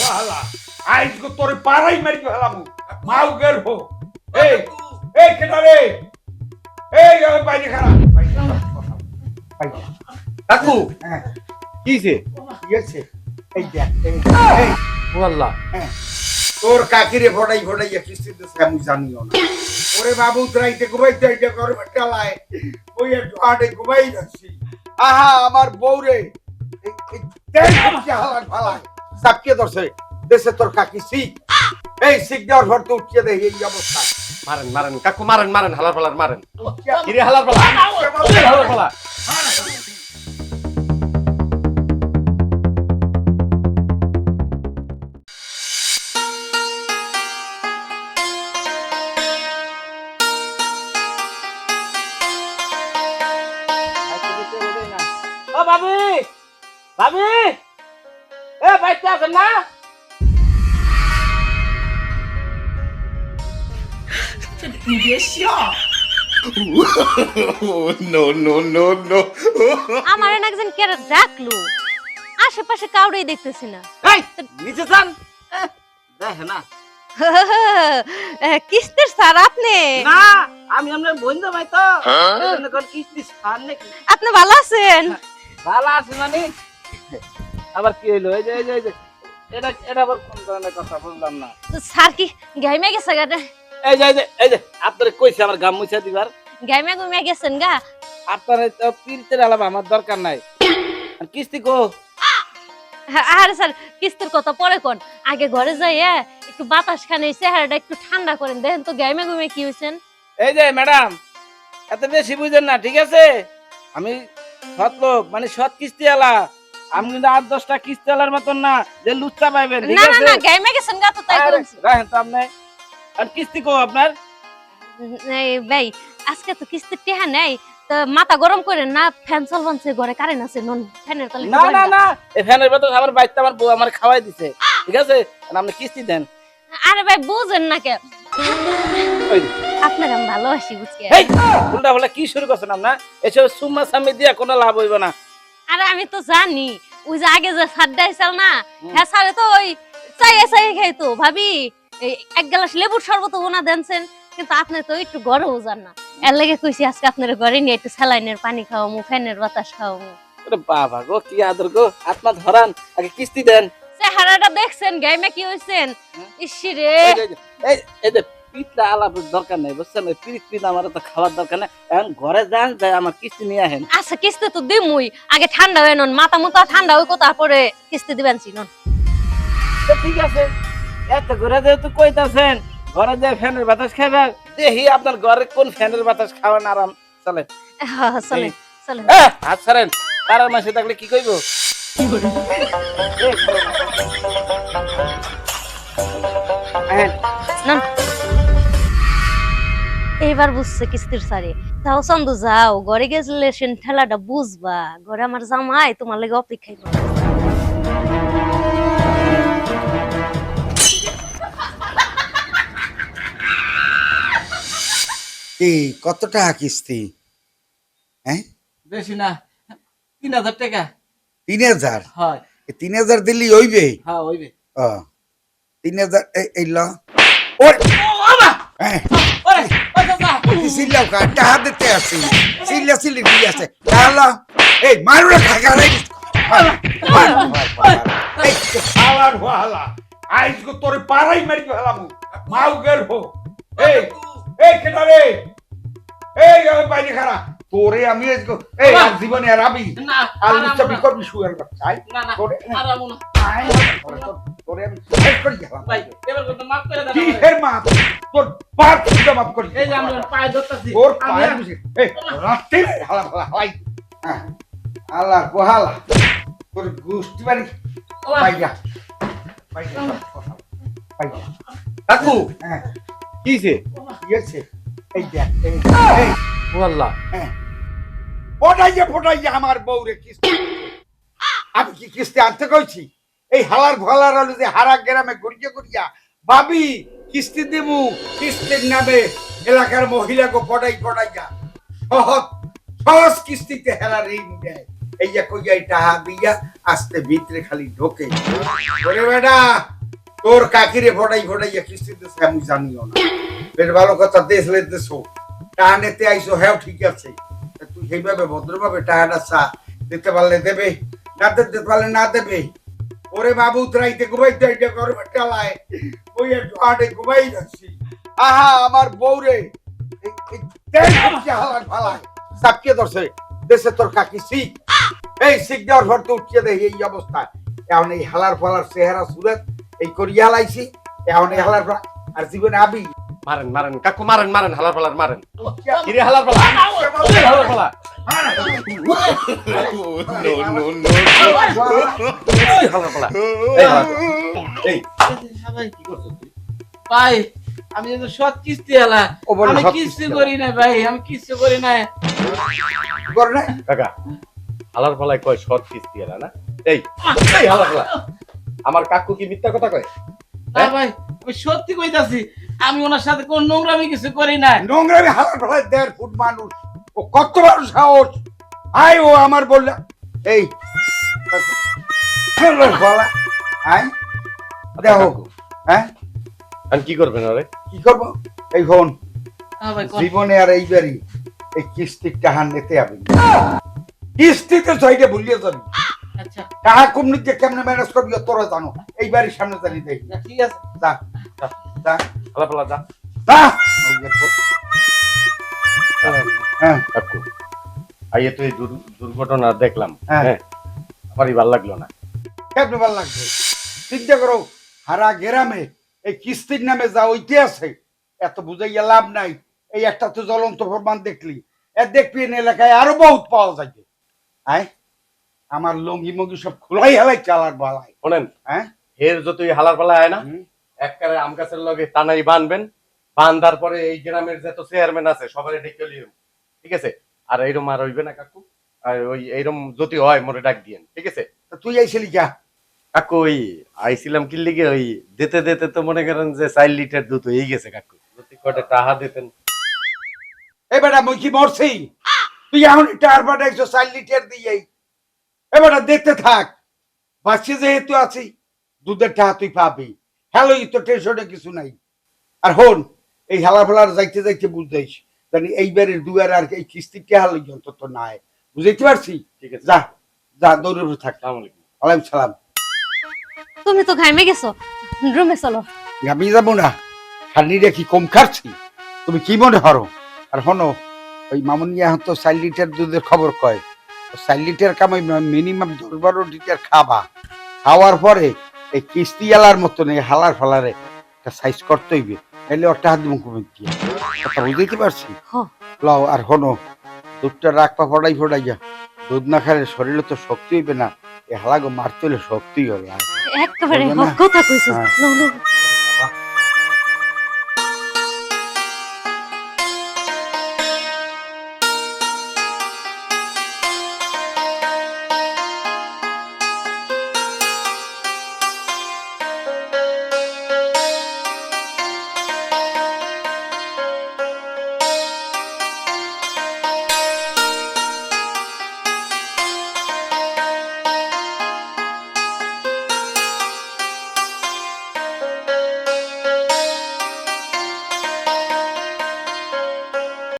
ভালা আইজ গো তোরে পারাই মারি ফেলামু মাউ গেরব এই এই কেডা রে এই বাইরে খারাপ কাকু হ্যাঁ কিছে ইয়েছে এই দেখ এই ও আল্লাহ তোর কাকিরে ফটাই ফটাইয়া কিস্তিতে আমি জানিও না ওরে বাবু রাইতে ঘুমাইতে আইতে করে টালায় ওই একটু আটে ঘুমাই যাচ্ছি আহা আমার বউ রে হালার ফালায় সাপকে ধরছে দেশে তোর কাকি শিখ এই শিখ দেওয়ার ঘর তো উঠিয়ে দেয় এই অবস্থা মারেন মারেন কাকু মারেন মারেন হালার পালার মারেন কিরে হালার পালা হালার পালা ও ভাবি ভাবি এ বাইতে আছেন না আমার একজন কে ডাকলো আশেপাশে কাউরেই দেখতেছি না এই নিচে যান দেখে না কিস্তির স্যার আপনি না আমি আপনার বন্ধু ভাই তো কোন কিস্তি স্যার নাকি আপনি ভালো আছেন ভালো আছে মানে আবার কি হইলো এই যে এটা এটা আবার কোন ধরনের কথা বুঝলাম না স্যার কি গাইমে গেছে গা এই যে আপনারে কইছে আমার গাম মুছা দিবার গাইমে ঘুমিয়ে গেছেন গা আপনারে তো পীরতের আলাপ আমার দরকার নাই আর কিস্তি কো আরে স্যার কিস্তির কথা পরে কোন আগে ঘরে যাইয়া একটু বাতাস খানে চেহারাটা একটু ঠান্ডা করেন দেখেন তো গাইমে ঘুমিয়ে কি হইছেন এই যে ম্যাডাম এত বেশি বুঝেন না ঠিক আছে আমি সৎ লোক মানে সৎ কিস্তি আলা আমি কিন্তু 8-10টা কিস্তি আলার মতন না যে লুচ্চা পাইবেন ঠিক না না আছে না গাইমে গেছেন গা তো তাই করেছি রাখেন তো আপনি আর কিস্তি কো আপনার এই ভাই আজকে তো কিস্তির টেহা নেই তো মাথা গরম করেন না ফ্যান চলবানছে ঘরে কারেন্ট আছে নন ফ্যানের তলে না না না এই ফ্যানের ভেতর আমার বাইতে আমার বউ আমার খাওয়াই দিছে ঠিক আছে আর আপনি কিস্তি দেন আরে ভাই বুঝেন না কে ওই আপনার আমি ভালোবাসি বুঝকে এই উল্টা বলে কি শুরু করছেন আপনার এসব সুম্মা সামি দিয়া কোনো লাভ হইব না আরে আমি তো জানি ওই যে আগে যে সাড্ডা আইছাল না হ্যাঁ সারে তো ওই চাই খাইতো ভাবি এই এক গ্লাস লেবুর শরবত ওনা দেনছেন কিন্তু আপনি তো একটু গরমও যান না এর লাগে কইছি আজকে আপনার ঘরে নিয়ে একটু স্যালাইনের পানি খাওয়ামু ফ্যানের বাতাস খাওয়ামু ওরে বাবা গো কি আদর গো আপনার ধরান আগে কিস্তি দেন চেহারাটা দেখছেন গাইমে কি হইছেন ইসিরে এই এই যে পিঠটা আলাপের দরকার নেই বুঝছেন ওই পিঠ আমার তো খাওয়ার দরকার নেই এখন ঘরে যান যাই আমার কিস্তি নিয়ে আসেন আচ্ছা কিস্তি তো দিমুই আগে ঠান্ডা হয়ে নন মাথা মুতা ঠান্ডা হইকো তারপরে কিস্তি দিবেন চিনন তো ঠিক আছে এত ঘরে যেহেতু কইতাছেন ঘরে যে ফ্যানের বাতাস খাবেন দেখি আপনার ঘরে কোন ফ্যানের বাতাস খাওয়ান আরাম চলে চলে চলে হাত ছাড়েন তার মাসে থাকলে কি কইব এইবার বুঝছে কিস্তির সারে যাও চন্দু যাও ঘরে গেলে সেন ঠেলাটা বুঝবা ঘরে আমার জামাই তোমার লাগে অপেক্ষাই করে এই কত টাকা কিস্তি হ্যাঁ বেশি না 3000 টাকা 3000 হয় 3000 দিলি হইবে হ্যাঁ হইবে 3000 এই ল ওরে বাবা হ্যাঁ ওরে ও দাদা সিল্লাও কা টাকা দিতে আসি সিল্লি দিয়ে আছে তাহলে এই মারুরে খাগা রে এই হালার হালা আইজ গো তোরে পারাই মারি ফেলামু মাউ গেরব এই এই কেডা রে এই বাইরে খারাপ তোরে আমি আজকে এই আর জীবনে আর আবি না আর লুচ্চা বিকবি শুয়ার বাচ্চা না না তোরে আরামু না তোরে আমি শেষ করে গেলাম ভাই এবার কত মাফ করে দেন কি হের মাপ তোর পাঁচ ফুটা মাপ করি এই যে আমরা পায়ে ধরতাছি ওর পায়ে বুঝি এই রাতে হালা হালা হালাই হ্যাঁ আল্লাহ কোহালা তোর গুষ্টি বাড়ি পাইয়া পাইয়া পাইয়া কাকু হ্যাঁ কিছে ইয়েছে এই দেখ এই ও আল্লাহ ফোটাইয়া আমার বউরে কিস্তি আমি কি কিস্তি আনতে কইছি এই হালার ভালার হলো যে হারা গ্রামে ঘুরিয়া ভাবি কিস্তি দিমু কিস্তির নামে এলাকার মহিলাকে পড়াইয়া সহজ কিস্তিতে হেলা ঋণ দেয় এই যে কইয়া এই টাহা দিয়া আস্তে ভিতরে খালি ঢোকে ওরে বেটা তোর কাকিরে ফটাইয়া কিস্তি দিছে আমি জানিও না বেশ ভালো কথা দেশলে দেশো টাহা নিতে আইসো হ্যাঁ ঠিক আছে তা তুই সেইভাবে ভদ্রভাবে টাহাটা চা দিতে পারলে দেবে না দিতে পারলে না দেবে ওরে বাবু রাইতে ঘুমাইতে এটা করবে টালায় ওই একটু আটে ঘুমাই যাচ্ছি আহা আমার বউরে সাপকে ধরছে দেশে তোর কাকি শিখ এই শিখ দেওয়ার পর তো উঠিয়ে দেয় এই অবস্থা এখন এই হালার ফালার চেহারা সুরত এই করিয়া লাইছি এখন এই হালার আর জীবনে আবি মারেন মারেন কাকু মারেন মারেন হালার পালার মারেন কিরে হালার পালা ওই হালার পালা ওই হালার পালা এই হালার পালা। এই কি করছিস তুই ভাই আমি তো সৎ কিস্তি আলা ও বলে আমি সৎ কিস্তি কিস্তি করি না ভাই আমি কিস্তি করি না করে না কাকা হালার পালায় কয় শর্ট কিস্তি এলা না এই এই হালার পালা আমার কাকু কি মিথ্যা কথা কয় না ভাই আমি সত্যি কইতাছি আমি ওনার সাথে কোন নোংরামি কিছু করি না নোংরামি হালার ফালার 1.5 ফুট মানুষ ও কত বড় সাহস আই ও আমার বললা এই হালার ফালা আই দেখো হ্যাঁ আমি কি করবেন আরে কি করবো এই ফোন হ্যাঁ ভাই জীবনে আর এইবারই এই কিস্তির টাকা নিতে হবে কিস্তিতে জয়টা ভুলিয়ে যাবি আচ্ছা টাকা কম নিতে কেমনে ম্যানেজ করবি তোরা জানো এইবারই সামনে জানি দেখি না, ঠিক আছে যা যা হালার পালা যা যা হ্যাঁ কাকু আইয়ে তো এই দুর্ঘটনা দেখলাম হ্যাঁ। হ্যাঁ আমারই ভালো লাগলো না কেমনে ভালো লাগবে চিন্তা করো হারা গ্রামে এই কিস্তির নামে যা ওইতে আছে এত বুঝাইয়া লাভ নাই এই একটা তো জ্বলন্ত প্রমাণ দেখলি এ দেখবি এলাকায় আরো বহুত পাওয়া যাবে আয় আমার লঙ্গি মঙ্গি সব খোলাই হেলাই চালার বালাই শোনেন হ্যাঁ এর যতই হালার পালা হয় না হুম। একবারে আম গাছের লগে টানাই বানবেন বান্ধার পরে এই গ্রামের যত চেয়ারম্যান আছে সবাই ডেকে লিও ঠিক আছে আর এইরকম আর হইবে না কাকু আর ওই এইরকম যদি হয় মোরে ডাক দিয়েন ঠিক আছে তা তুই আইছিলি যা কাকু ওই আইছিলাম কি লিগে ওই দিতে দিতে তো মনে করেন যে 4 লিটার দুধ হয়ে গেছে কাকু যদি কটে টাহা দিতেন এ বেটা মই কি মরছি তুই এখন টার বাটা 104 লিটার দিয়ে এ বেটা দেখতে থাক বাচ্চা যেহেতু আছি দুধের টাকা তুই পাবি হ্যালো তো টেনশনে কিছু নাই আর হন এই হেলা ফেলার যাইতে যাইতে বুঝতেইস জানি এইবারের দুয়ার আর এই কিস্তির টাকা লই অন্তত নাই বুঝাইতে পারছি ঠিক আছে যা যা দৌড়ে থাক আসসালামু আলাইকুম ওয়ালাইকুম সালাম তুমি তো ঘামে গেছো রুমে চলো আমি যাবো না খানিরে কি কম খাচ্ছি তুমি কি মনে হরো আর হনো ওই মামুনিয়া তো 4 লিটার দুধের খবর কয় 4 লিটার কামাই মিনিমাম 10-12 লিটার খাবা খাওয়ার পরে এই কিস্তিওয়ালার মতন এই হালার ফালারে একটা সাইজ করতে হইবে তাহলে ওটা হাত মুখ দিয়ে কথা বুঝতে পারছি হ্যাঁ। লও আর হনো দুধটা রাখবা ফড়াইয়া দুধ না খাইলে শরীরে তো শক্তি হইবে না এই হালাগো মারতে হলে শক্তি হবে একেবারে বলবে না? কথা কইছো হ্যাঁ। নাও, নাও।